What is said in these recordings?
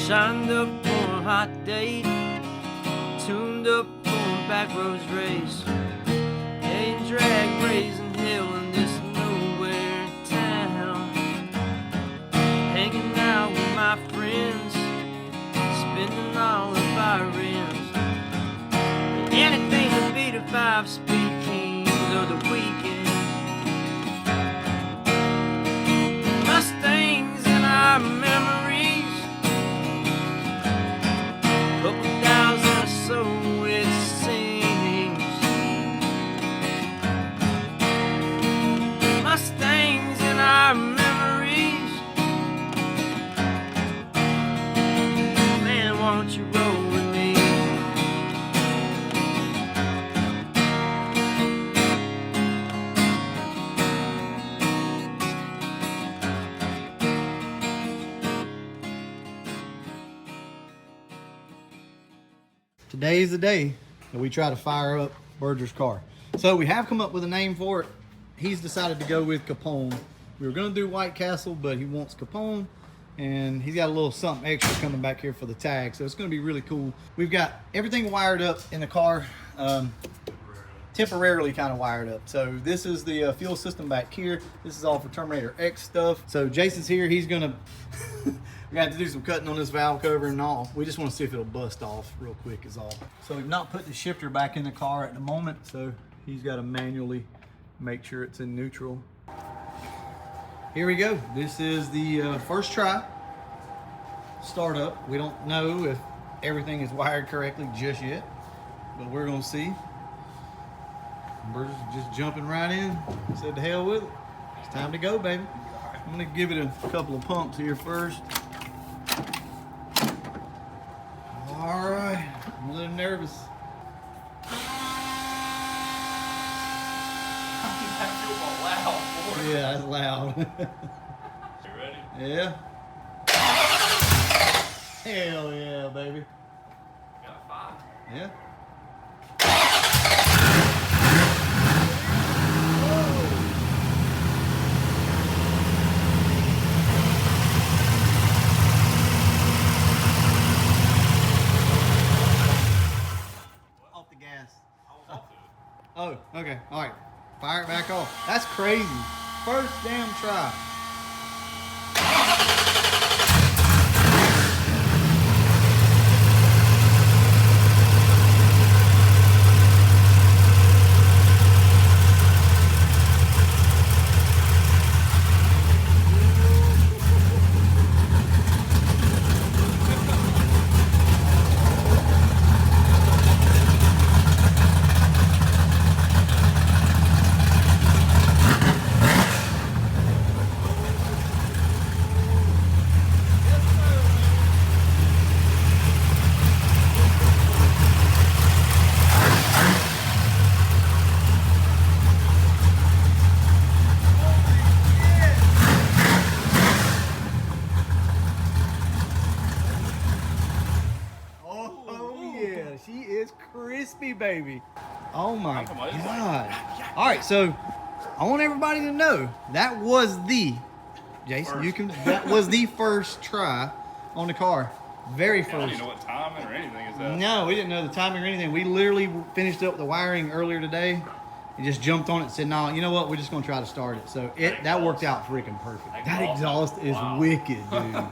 Signed up for a hot date, tuned up for a back roads race, a drag raising hell in this nowhere town, hanging out with my friends, spending all of our ends, anything to beat a 5-speed kings of the weekend. Mustangs in our memories, couple thousand or so it seems. Mustangs in our memories. Man, won't you roll with me? Today's the day that we try to fire up Berger's car. So we have come up with a name for it. He's decided to go with Capone. We were going to do White Castle, but he wants Capone, and he's got a little something extra coming back here for the tag. So it's going to be really cool. We've got everything wired up in the car, temporarily kind of wired up. So this is the fuel system back here. This is all for Terminator X stuff. So Jason's here. He's going to... We're gonna have to do some cutting on this valve cover and all. We just want to see if it'll bust off real quick is all. So we've not put the shifter back in the car at the moment, so he's got to manually make sure it's in neutral. Here we go. This is the first try. Startup. We don't know if everything is wired correctly just yet, but we're gonna see. Berger's just jumping right in. Said to hell with it. It's time to go, baby. I'm gonna give it a couple of pumps here first. All right, I'm a little nervous. Yeah, that's loud. You ready? Yeah. Hell yeah, baby. Got 5. Yeah. Off the gas. Oh, okay. All right. Fire it back off. That's crazy. First damn try. She is crispy, baby. Oh my God. All right, so I want everybody to know that was the, Jason, that was the first try on the car. Very first. I don't even know what timing or anything is that. No, we didn't know the timing or anything. We literally finished up the wiring earlier today and just jumped on it and said, no, you know what? We're just going to try to start it. So that worked out freaking perfect. That exhaust is wicked, dude.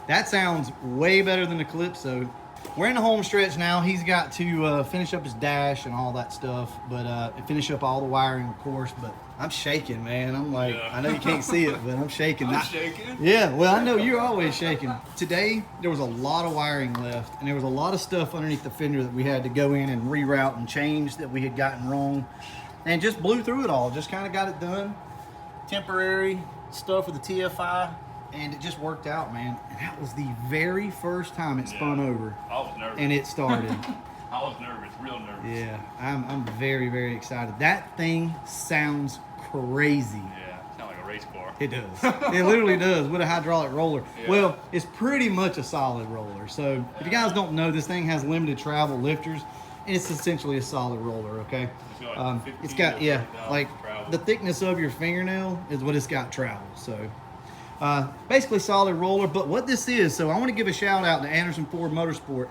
That sounds way better than the Calypso. We're in the home stretch now. He's got to finish up his dash and all that stuff, but finish up all the wiring, of course. But I'm shaking, man. I'm like, I know you can't see it, but I'm shaking. I'm shaking? Yeah, well, I know you're always shaking. Today, there was a lot of wiring left, and there was a lot of stuff underneath the fender that we had to go in and reroute and change that we had gotten wrong, and just blew through it all. Just kind of got it done. Temporary stuff with the TFI. And it just worked out, man. And that was the very first time it spun over. I was nervous. And it started. I was nervous, real nervous. Yeah, I'm very, very excited. That thing sounds crazy. Yeah, sounds like a race car. It does. It literally does with a hydraulic roller. Yeah. Well, it's pretty much a solid roller. So if you guys don't know, this thing has limited travel lifters. And it's essentially a solid roller, okay? It's got like It's 15 got, to yeah, 30,000 like travel. the thickness of your fingernail is what it's got travel. So basically solid roller. But what this is, so I want to give a shout out to Anderson Ford Motorsport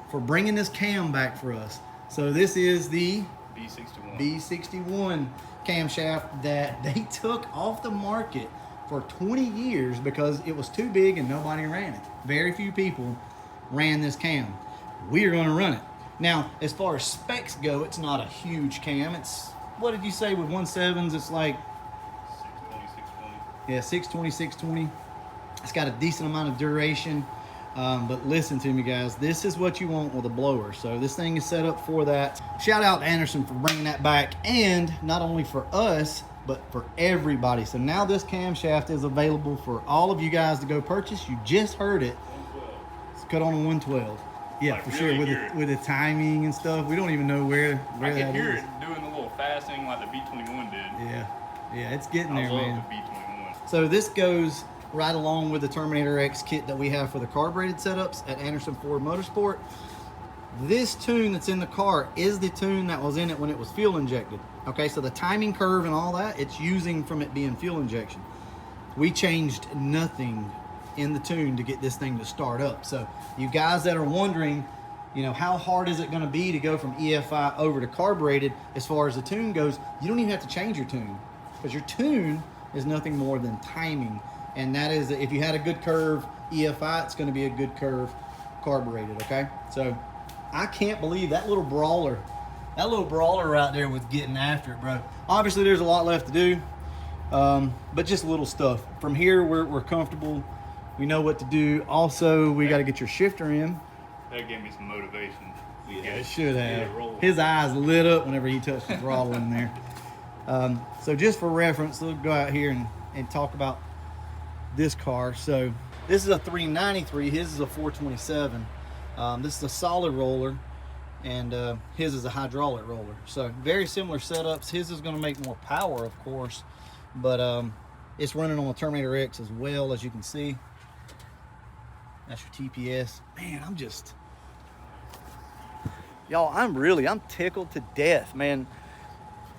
for bringing this cam back for us. So this is the B61. B61 camshaft that they took off the market for 20 years because it was too big and nobody ran it. Very few people ran this cam. We are going to run it. Now, as far as specs go, it's not a huge cam. It's, what did you say with 1.7s? It's like, 620, 620. yeah, 620, 620. It's got a decent amount of duration. But listen to me, guys. This is what you want with a blower. So this thing is set up for that. Shout out to Anderson for bringing that back. And not only for us, but for everybody. So now this camshaft is available for all of you guys to go purchase. You just heard it. It's cut on a 112. Yeah, Like, for really sure. hear it. With the timing and stuff. We don't even know where I that can hear is. it doing the little fasting like the B21 did. Yeah, it's getting there, I love man. the B21. So this goes right along with the Terminator X kit that we have for the carbureted setups at Anderson Ford Motorsport. This tune that's in the car is the tune that was in it when it was fuel injected. Okay, so the timing curve and all that, it's using from it being fuel injection. We changed nothing in the tune to get this thing to start up. So you guys that are wondering, you know, how hard is it going to be to go from EFI over to carbureted as far as the tune goes, you don't even have to change your tune because your tune is nothing more than timing. And that is, if you had a good curve EFI, it's going to be a good curve carbureted, okay? So I can't believe that little brawler right there was getting after it, bro. Obviously, there's a lot left to do, but just little stuff. From here, we're comfortable. We know what to do. Also, we got to get your shifter in. That gave me some motivation. Yeah, it should have. it rolling. His eyes lit up whenever he touched the throttle in there. So just for reference, we'll go out here and talk about this car. So this is a 393. His is a 427. This is a solid roller, and his is a hydraulic roller. So very similar setups. His is going to make more power, of course, but it's running on a Terminator X as well, as you can see. That's your TPS. Man, y'all, I'm tickled to death, man.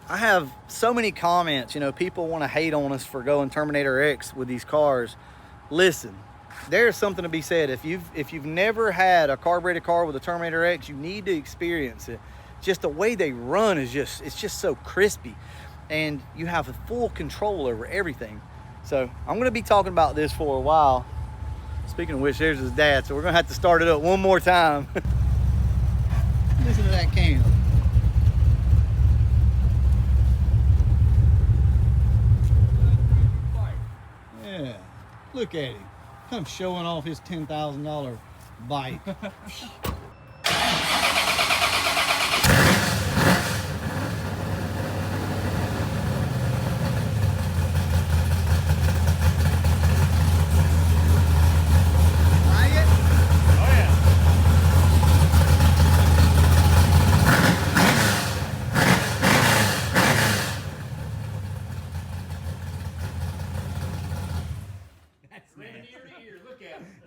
I have so many comments, you know, people want to hate on us for going Terminator X with these cars. Listen, there's something to be said. If you've never had a carbureted car with a Terminator X, you need to experience it. Just the way they run is it's just so crispy, and you have a full control over everything. So I'm going to be talking about this for a while. Speaking of which, there's his dad, so we're going to have to start it up one more time. Listen to that cam. Yeah, look at him. Come showing off his $10,000 bike.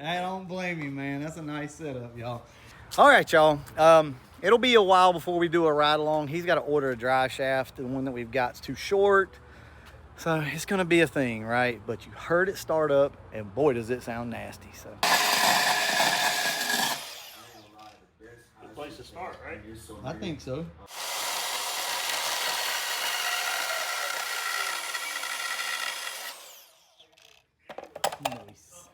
I don't blame you, man. That's a nice setup, y'all. All right, y'all. It'll be a while before we do a ride along. He's got to order a drive shaft. The one that we've got is too short. So it's going to be a thing, right? But you heard it start up, and boy, does it sound nasty. So. Good place to start, right? I think so. Nice.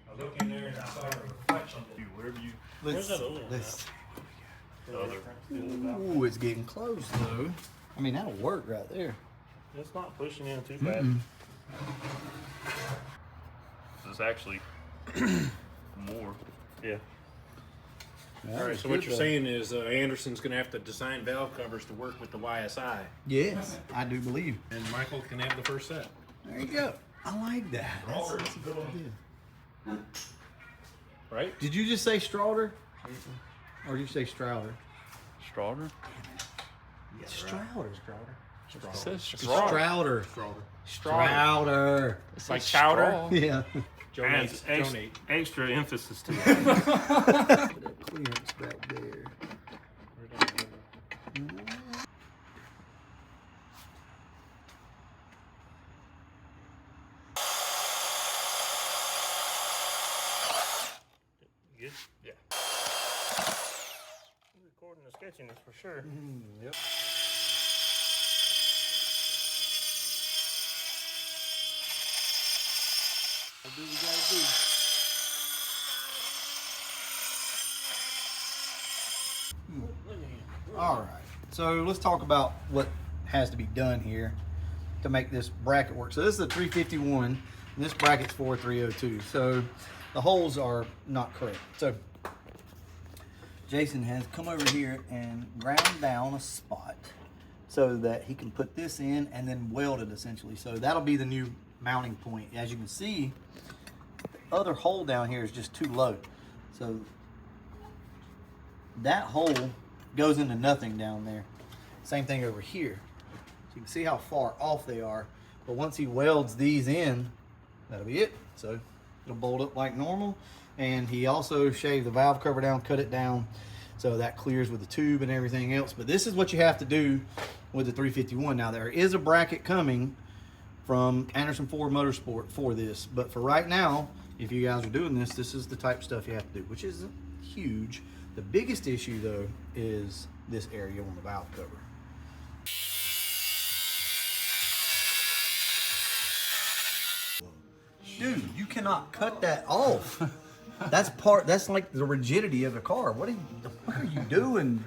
I look in there and I saw a reflection. Wherever you. Where's that other one Let's. The other. Ooh, it's getting close though. I mean, that'll work right there. It's not pushing in too bad. This is actually more. Yeah. That All right, was so what good, you're though. saying is Anderson's going to have to design valve covers to work with the YSI, Yes, I do believe. and Michael can have the first set. There you go. I like that. That's a good idea. Right? Did you just say Strouder? Or did you say Strouder? Strouder? Strouder. Strouder. Strouder. It's like chowder. Yeah. Adds Donate. extra emphasis to it. Clearance back there. Good? Yeah. Recording the sketching is for sure. Yep. Do what we gotta do. All right, so let's talk about what has to be done here to make this bracket work. So this is a 351, and this bracket's 4302. So the holes are not correct. So Jason has come over here and ground down a spot so that he can put this in and then weld it essentially. So that'll be the new mounting point. As you can see, the other hole down here is just too low. So that hole goes into nothing down there. Same thing over here. So you can see how far off they are. But once he welds these in, that'll be it. So it'll bolt up like normal. And he also shaved the valve cover down, cut it down, so that clears with the tube and everything else. But this is what you have to do with the 351. Now there is a bracket coming from Anderson Ford Motorsport for this. But for right now, if you guys are doing this, this is the type of stuff you have to do, which isn't huge. The biggest issue though is this area on the valve cover. Dude, you cannot cut that off. That's like the rigidity of the car. What are you doing?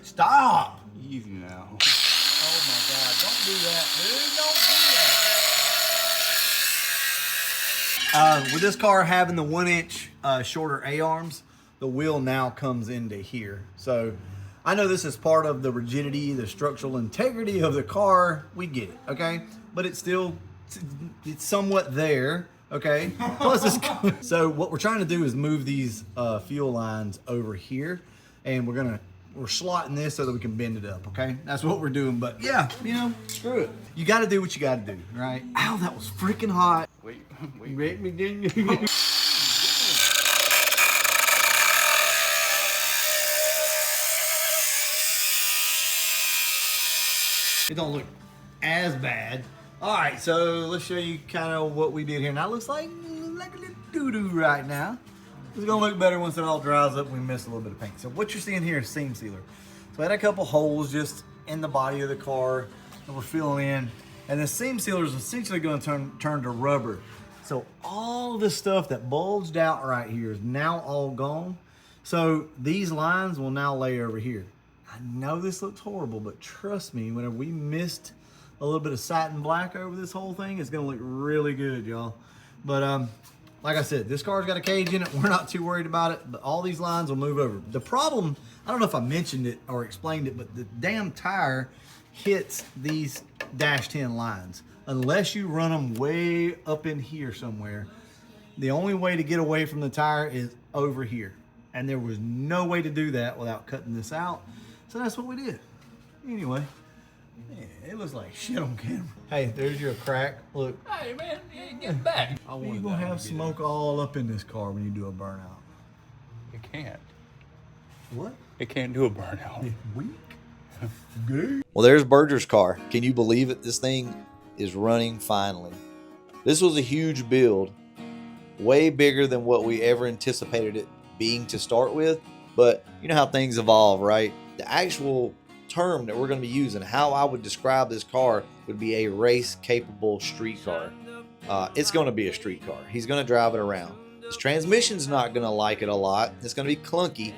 Stop. Easy now. Oh my God, don't do that, dude. Don't do that. With this car having the 1 inch shorter A-arms, the wheel now comes into here. So I know this is part of the rigidity, the structural integrity of the car. We get it, okay? But it's still, it's somewhat there, okay? Plus it's, so what we're trying to do is move these fuel lines over here, and we're slotting this so that we can bend it up, okay? That's what we're doing. But yeah, you know, screw it. You got to do what you got to do, right? Ow, that was freaking hot. Wait. Rate me, didn't you? It don't look as bad. All right, so let's show you kind of what we did here. Now it looks like a little doo-doo right now. It's gonna look better once it all dries up and we miss a little bit of paint. So what you're seeing here is seam sealer. So I had a couple holes just in the body of the car that we're filling in. And the seam sealer is essentially gonna turn to rubber. So all the stuff that bulged out right here is now all gone. So these lines will now lay over here. I know this looks horrible, but trust me, whenever we mist a little bit of satin black over this whole thing, it's gonna look really good, y'all. But like I said, this car's got a cage in it. We're not too worried about it, but all these lines will move over. The problem, I don't know if I mentioned it or explained it, but the damn tire hits these dash 10 lines. Unless you run them way up in here somewhere, the only way to get away from the tire is over here. And there was no way to do that without cutting this out. So that's what we did. Anyway, man, it looks like shit on camera. Hey, there's your crack. Look. Hey man, get back. You're gonna have smoke all up in this car when you do a burnout. It can't. What? It can't do a burnout. Weak? Good. Well, there's Berger's car. Can you believe it? This thing is running finally. This was a huge build, way bigger than what we ever anticipated it being to start with. But you know how things evolve, right? The actual term that we're going to be using, how I would describe this car, would be a race-capable street car. It's going to be a street car. He's going to drive it around. His transmission's not going to like it a lot. It's going to be clunky.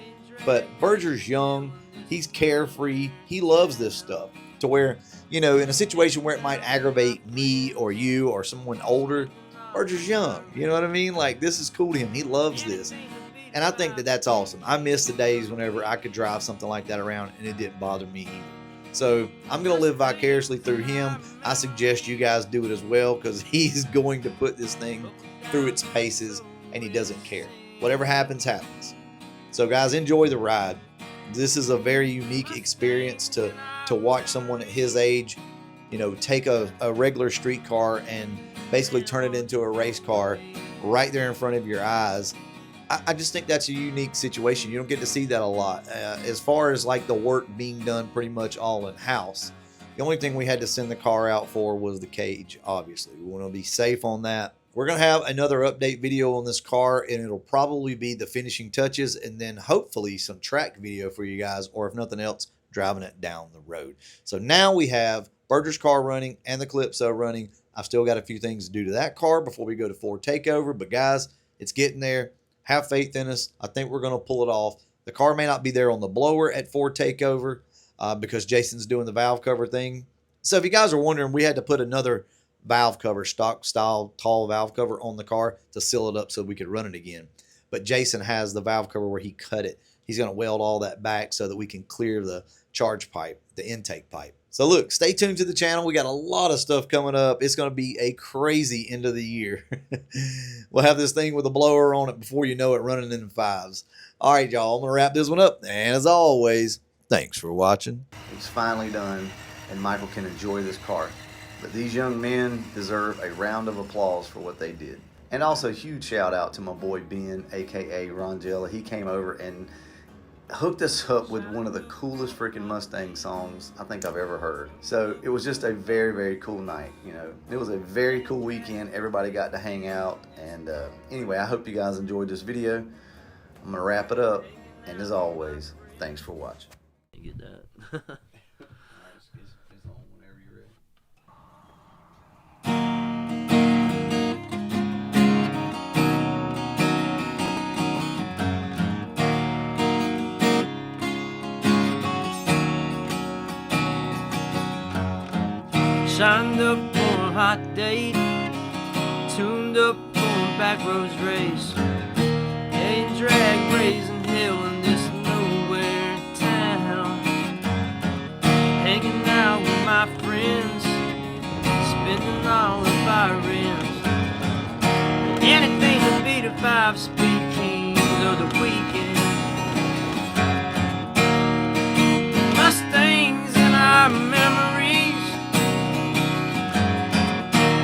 But Berger's young. He's carefree. He loves this stuff. To where, you know, in a situation where it might aggravate me or you or someone older, Berger's young. You know what I mean? Like, this is cool to him. He loves this. And I think that that's awesome. I miss the days whenever I could drive something like that around and it didn't bother me either. So I'm going to live vicariously through him. I suggest you guys do it as well, because he's going to put this thing through its paces and he doesn't care. Whatever happens, happens. So guys, enjoy the ride. This is a very unique experience to watch someone at his age you know, take a regular street car and basically turn it into a race car right there in front of your eyes. I just think that's a unique situation. You don't get to see that a lot. As far as like the work being done pretty much all in house, the only thing we had to send the car out for was the cage. Obviously, we want to be safe on that. We're going to have another update video on this car, and it'll probably be the finishing touches and then hopefully some track video for you guys, or if nothing else, driving it down the road. So now we have Berger's car running and the Calypso running. I've still got a few things to do to that car before we go to Ford Takeover, but guys, it's getting there. Have faith in us. I think we're going to pull it off. The car may not be there on the blower at Ford Takeover because Jason's doing the valve cover thing. So if you guys are wondering, we had to put another valve cover, stock style tall valve cover on the car to seal it up so we could run it again. But Jason has the valve cover where he cut it. He's going to weld all that back so that we can clear the charge pipe, the intake pipe. So look, stay tuned to the channel. We got a lot of stuff coming up. It's going to be a crazy end of the year. We'll have this thing with a blower on it before you know it, running in the fives. All right, y'all, I'm going to wrap this one up. And as always, thanks for watching. It's finally done, and Michael can enjoy this car. But these young men deserve a round of applause for what they did. And also, huge shout out to my boy Ben, aka Rongella. He came over and hooked us up with one of the coolest freaking Mustang songs I think I've ever heard. So it was just a very, very cool night. You know, it was a very cool weekend. Everybody got to hang out. And anyway, I hope you guys enjoyed this video. I'm gonna wrap it up. And as always, thanks for watching. You get that. Shined up for a hot date, tuned up for a back roads race, a drag raising hell in this nowhere town. Hanging out with my friends, spending all of our rents. Anything to beat a 5-speed Kings of the weekend. Mustangs in our memories.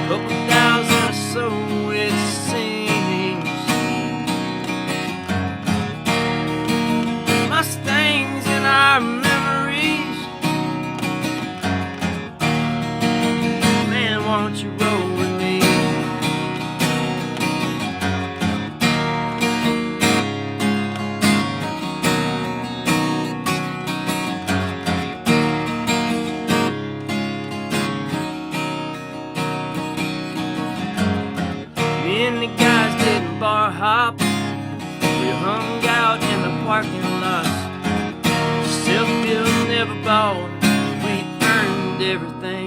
Couple thousand or so, it seems. Mustangs in our memories. Man, won't you roll with me? Me and the guys didn't bar hop. We hung out in the parking lots. Self-built, never bought. We earned everything.